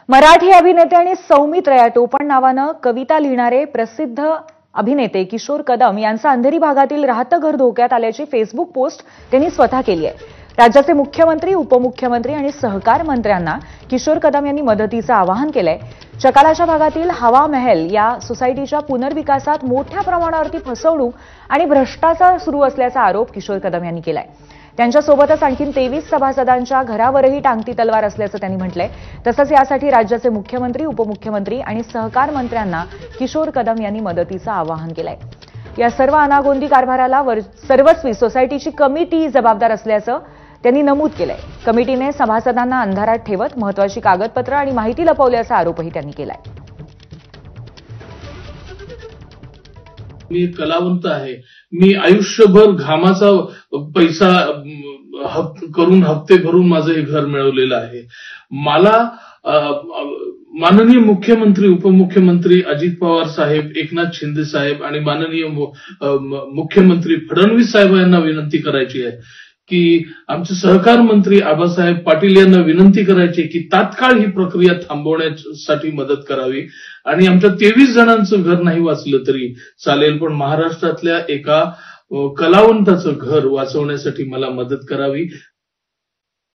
मराठी अभिनेते आणि सौमित्र टोपण नावानं कविता लिहिणारे प्रसिद्ध अभिनेते किशोर कदम यांचं अंधेरी भागातील राहतं घर धोक्यात आल्याची फेसबुक पोस्ट त्यांनी स्वतः केली आहे। राज्याचे मुख्यमंत्री, उपमुख्यमंत्री आणि सहकार मंत्र्यांना किशोर कदम यांनी मदतीचं आवाहन केलंय। चकालाच्या भागातील हवा महल या सोसायटीच्या पुनर्विकासात मोठ्या प्रमाणावरती फसवणूक आणि भ्रष्टाचार सुरू असल्याचा आरोप किशोर कदम यांनी केलाय। त्यांच्यासोबतच आणखी 23 सभासदांच्या घरावरही टांगती तलवार असल्याचं त्यांनी म्हटलंय। तसंच यासाठी राज्याचे मुख्यमंत्री, उपमुख्यमंत्री आणि सहकार मंत्र्यांना किशोर कदम यांनी मदतीचं आवाहन केलंय। या सर्व अनागोंदी कारभाराला सर्वस्वी सोसायटीची कमिटी जबाबदार असल्याचं त्यांनी नमूद केलंय। कमिटीने सभासदांना अंधारात ठेवत महत्त्वाची कागदपत्र आणि माहिती लपवल्याचा आरोपही त्यांनी केलाय। मी कलावंत आहे, मी आयुष्यभर घामाचा पैसा करून हप्ते भरून माझं हे घर मिळवलेलं आहे। मला माननीय मुख्यमंत्री, उपमुख्यमंत्री अजित पवार साहेब, एकनाथ शिंदे साहेब आणि माननीय मुख्यमंत्री फडणवीस साहेब यांना विनंती करायची आहे की आमचे सहकार मंत्री आबासाहेब पाटील यांना विनंती करायची की तात्काळ ही प्रक्रिया थांबवण्यासाठी मदत करावी आणि आमच्या 23 जणांचं घर नाही वाचलं तरी चालेल, पण महाराष्ट्रातल्या एका कलावंताचं घर वाचवण्यासाठी मला मदत करावी।